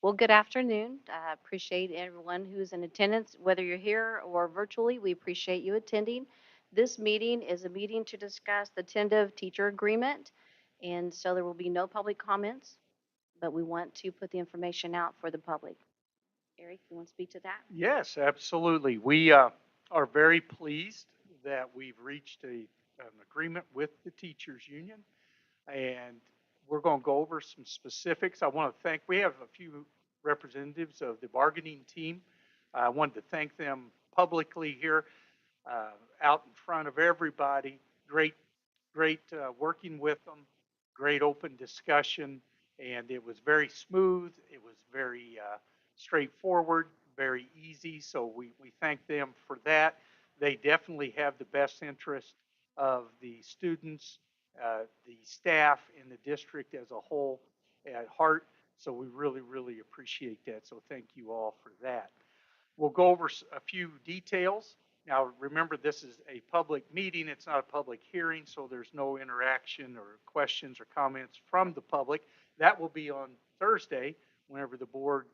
Well, good afternoon. I appreciate everyone who's in attendance, whether you're here or virtually. We appreciate you attending. This meeting is a meeting to discuss the tentative teacher agreement, and so there will be no public comments, but we want to put the information out for the public. Eric, you want to speak to that? Yes, absolutely. We are very pleased that we've reached an agreement with the teachers union, and we're going to go over some specifics. I want to thank, we have a few representatives of the bargaining team. I wanted to thank them publicly here out in front of everybody. Great working with them, great open discussion, and it was very smooth. It was very straightforward, very easy. So we thank them for that. They definitely have the best interest of the students, the staff, and the district as a whole at heart. So we really appreciate that. So thank you all for that. We'll go over a few details. Now, remember, this is a public meeting. It's not a public hearing, so there's no interaction or questions or comments from the public. That will be on Thursday whenever the board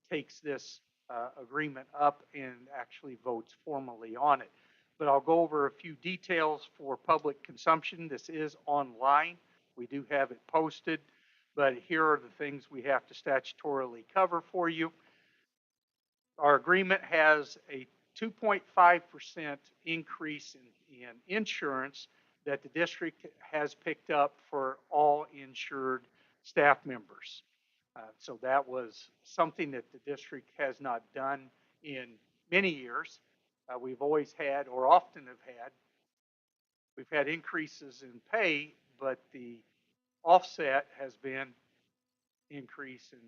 takes this agreement up and actually votes formally on it. But I'll go over a few details for public consumption. This is online. We do have it posted, but here are the things we have to statutorily cover for you. Our agreement has a 2.5% increase in insurance that the district has picked up for all insured staff members. So that was something that the district has not done in many years. We've always had, or often have had, we've had increases in pay, but the offset has been increase in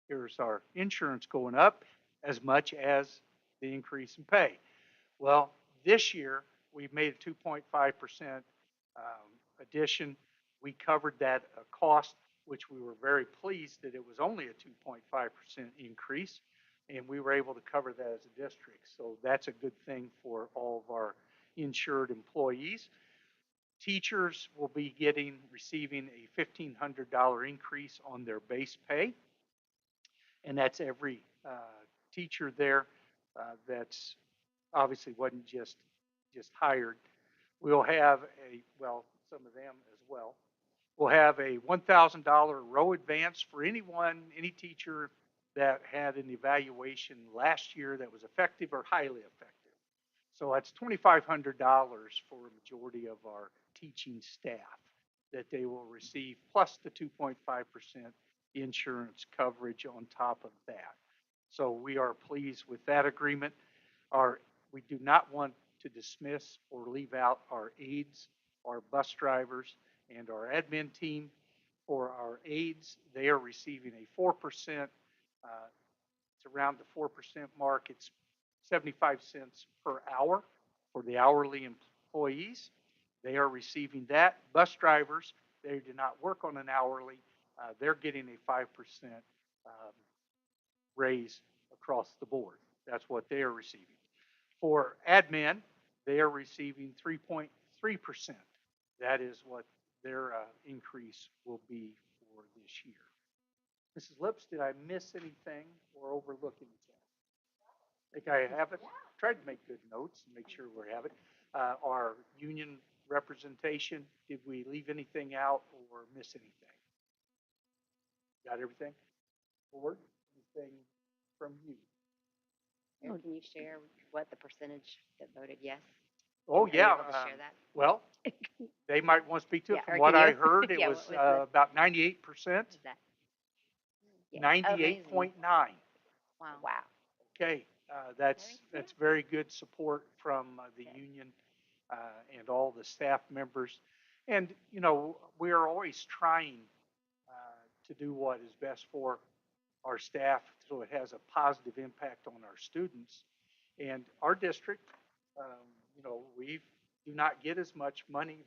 here's our insurance going up as much as the increase in pay. Well, this year we've made a 2.5% addition. We covered that cost, which we were very pleased that it was only a 2.5% increase, and we were able to cover that as a district. So that's a good thing for all of our insured employees. Teachers will be receiving a $1,500 increase on their base pay, and that's every teacher there that's obviously wasn't just hired. We'll have some of them as well. We'll have a $1,000 row advance for any teacher that had an evaluation last year that was effective or highly effective. So that's $2,500 for a majority of our teaching staff that they will receive, plus the 2.5% insurance coverage on top of that. So we are pleased with that agreement. We do not want to dismiss or leave out our aides, our bus drivers, and our admin team. For our aides, they are receiving a 4%, it's around the 4% mark. It's 75 cents per hour for the hourly employees. They are receiving that. Bus drivers, they do not work on an hourly. They're getting a 5% raise across the board. That's what they are receiving. For admin, they are receiving 3.3%. That is what their increase will be for this year. Mrs. Lips, did I miss anything or overlook anything? I think I have it. Tried to make good notes and make sure we have it. Our union representation, did we leave anything out or miss anything? Got everything? Board, anything from you? Or can you share what the percentage that voted yes? Oh, Are you yeah. able to share that? Well, they might want to speak to it. Yeah, From or what can I you? heard, it Yeah, was what was about 98%, Is that? Yeah. 98.9. Wow. Okay, that's very good support from the union and all the staff members. And, you know, we are always trying to do what is best for our staff so it has a positive impact on our students. And our district, you know, we do not get as much money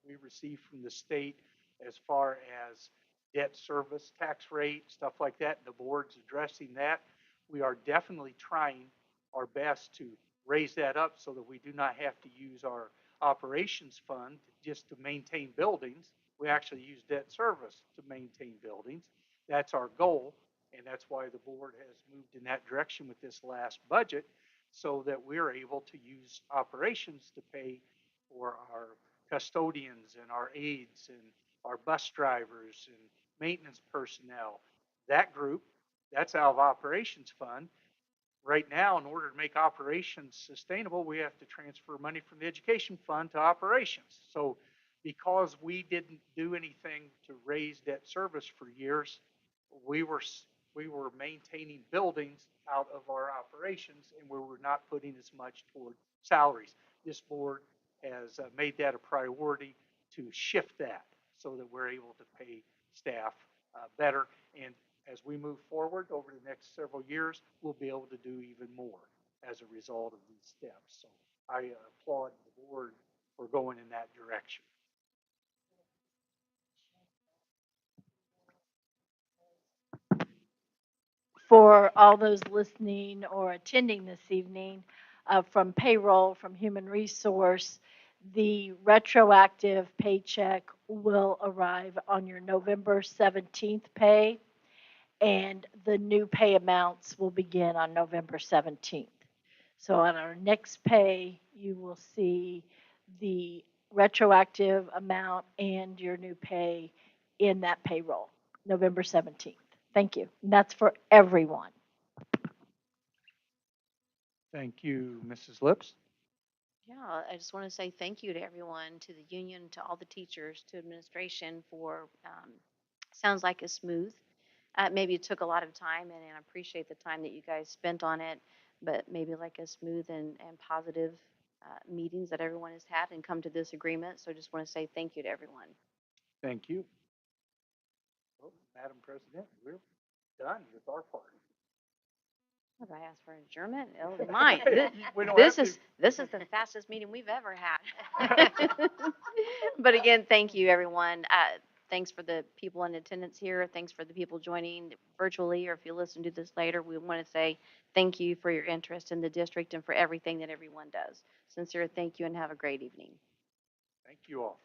we receive from the state as far as debt service, tax rate, stuff like that. The board's addressing that. We are definitely trying our best to raise that up so that we do not have to use our operations fund just to maintain buildings. We actually use debt service to maintain buildings. That's our goal, and that's why the board has moved in that direction with this last budget, so that we're able to use operations to pay for our custodians and our aides and our bus drivers and maintenance personnel. That group, that's out of operations fund. Right now, in order to make operations sustainable, we have to transfer money from the education fund to operations. So because we didn't do anything to raise debt service for years, we were we were maintaining buildings out of our operations, and we were not putting as much toward salaries. This board has made that a priority to shift that so that we're able to pay staff better. And as we move forward over the next several years, we'll be able to do even more as a result of these steps. So I applaud the board for going in that direction. For all those listening or attending this evening, from payroll, from human resource, the retroactive paycheck will arrive on your November 17th pay, and the new pay amounts will begin on November 17th. So on our next pay, you will see the retroactive amount and your new pay in that payroll, November 17th. Thank you. And that's for everyone. Thank you, Mrs. Lips. Yeah, I just want to say thank you to everyone, to the union, to all the teachers, to administration for, sounds like a smooth. Maybe it took a lot of time, and I appreciate the time that you guys spent on it, but maybe like a smooth and positive meetings that everyone has had and come to this agreement. So I just want to say thank you to everyone. Thank you. Well, Madam President, we're done with our part. If I ask for adjournment, oh, mine. We don't This have is this is the fastest meeting we've ever had. But again, thank you, everyone. Thanks for the people in attendance here. Thanks for the people joining virtually, or if you listen to this later. We want to say thank you for your interest in the district and for everything that everyone does. Sincere thank you, and have a great evening. Thank you all.